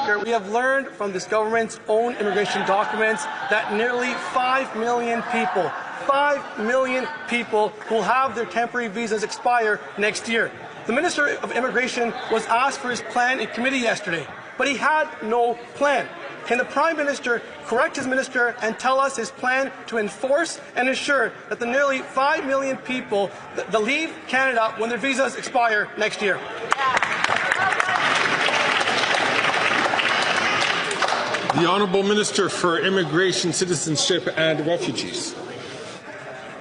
Speaker, we have learned from this government's own immigration documents that nearly 5 million people will have their temporary visas expire next year. The Minister of Immigration was asked for his plan in committee yesterday, but he had no plan. Can the Prime Minister correct his minister and tell us his plan to enforce and ensure that the nearly 5 million people that leave Canada when their visas expire next year? The Honourable Minister for Immigration, Citizenship and Refugees.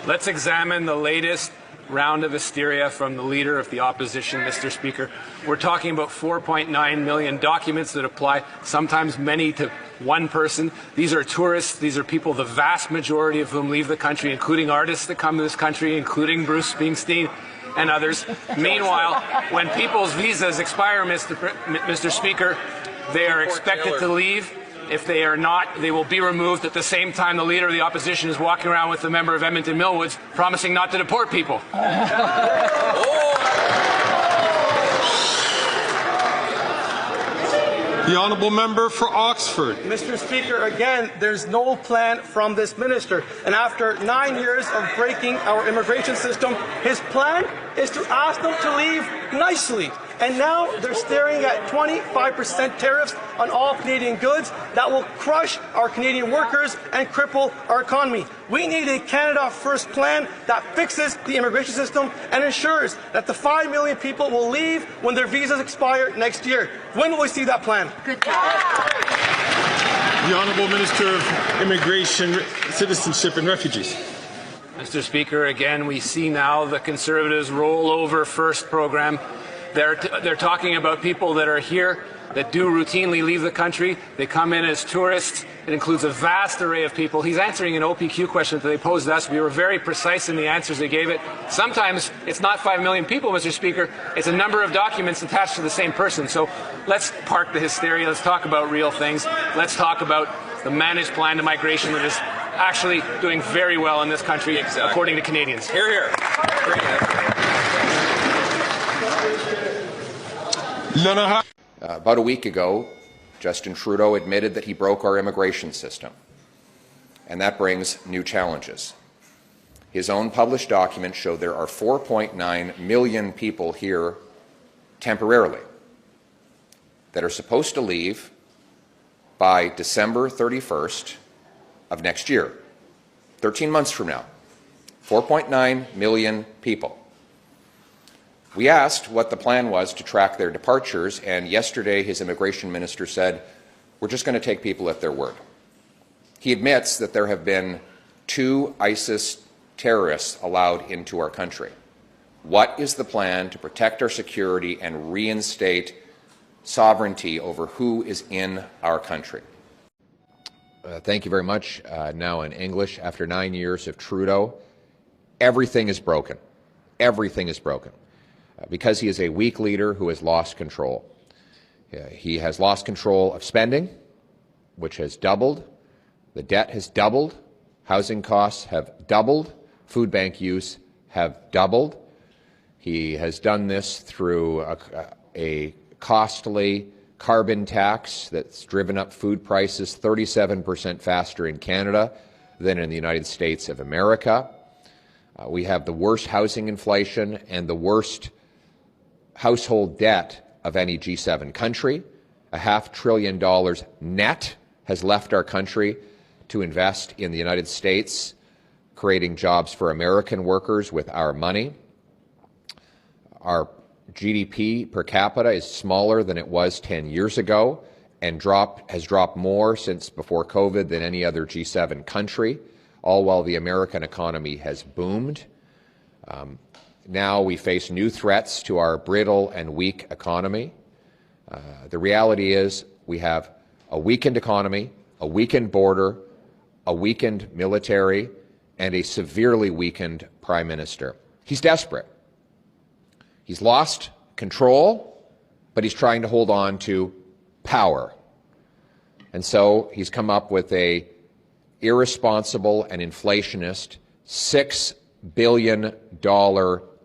Let's examine the latest round of hysteria from the Leader of the Opposition, Mr. Speaker. We're talking about 4.9 million documents that apply, sometimes many to one person. These are tourists. These are people, the vast majority of whom leave the country, including artists that come to this country, including Bruce Springsteen and others. Meanwhile, when people's visas expire, Mr. Speaker, they are expected to leave. If they are not, they will be removed. At the same time, the Leader of the Opposition is walking around with the member of Edmonton Millwoods promising not to deport people. The Honourable Member for Oxford. Mr. Speaker, again, there's no plan from this minister. And after 9 years of breaking our immigration system, his plan is to ask them to leave nicely. And now they're staring at 25% tariffs on all Canadian goods that will crush our Canadian workers and cripple our economy. We need a Canada First plan that fixes the immigration system and ensures that the 5 million people will leave when their visas expire next year. When will we see that plan? Good job. The Honourable Minister of Immigration, Citizenship and Refugees. Mr. Speaker, again, we see now the Conservatives' rollover first program. They're talking about people that are here that do routinely leave the country. They come in as tourists. It includes a vast array of people. He's answering an OPQ question that they posed us. We were very precise in the answers they gave it. Sometimes it's not 5 million people, Mr. Speaker. It's a number of documents attached to the same person. So let's park the hysteria. Let's talk about real things. Let's talk about the managed plan to migration that is actually doing very well in this country, according to Canadians. Hear, hear. About a week ago, Justin Trudeau admitted that he broke our immigration system, and that brings new challenges. His own published documents show there are 4.9 million people here temporarily that are supposed to leave by December 31st of next year, 13 months from now. 4.9 million people. We asked what the plan was to track their departures, and yesterday his immigration minister said, we're just going to take people at their word. He admits that there have been 2 ISIS terrorists allowed into our country. What is the plan to protect our security and reinstate sovereignty over who is in our country? Thank you very much. Now in English, after 9 years of Trudeau, everything is broken. Everything is broken. Because he is a weak leader who has lost control. He has lost control of spending, which has doubled. The debt has doubled. Housing costs have doubled. Food bank use have doubled. He has done this through a costly carbon tax that's driven up food prices 37% faster in Canada than in the United States of America. We have the worst housing inflation and the worst household debt of any G7 country. $500 billion net has left our country to invest in the United States, creating jobs for American workers with our money. Our GDP per capita is smaller than it was 10 years ago and has dropped more since before COVID than any other G7 country, all while the American economy has boomed. Now we face new threats to our brittle and weak economy. The reality is we have a weakened economy, a weakened border, a weakened military, and a severely weakened Prime Minister. He's desperate. He's lost control, but he's trying to hold on to power. And so he's come up with a irresponsible and inflationist $6 billion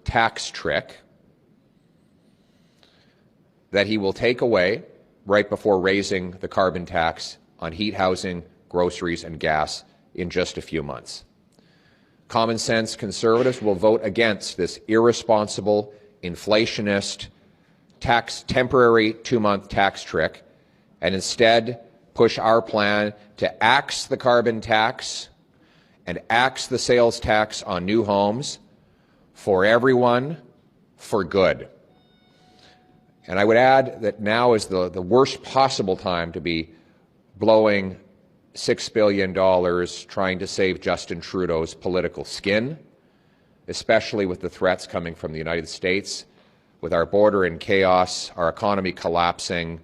tax trick that he will take away right before raising the carbon tax on heat, housing, groceries and gas in just a few months. Common sense Conservatives will vote against this irresponsible, inflationist, temporary 2-month tax trick and instead push our plan to axe the carbon tax and axe the sales tax on new homes for everyone, for good. And I would add that now is the worst possible time to be blowing $6 billion trying to save Justin Trudeau's political skin, especially with the threats coming from the United States, with our border in chaos, our economy collapsing,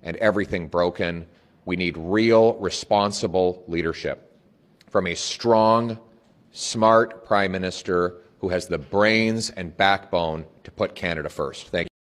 and everything broken. We need real, responsible leadership from a strong, smart Prime Minister who has the brains and backbone to put Canada first. Thank you.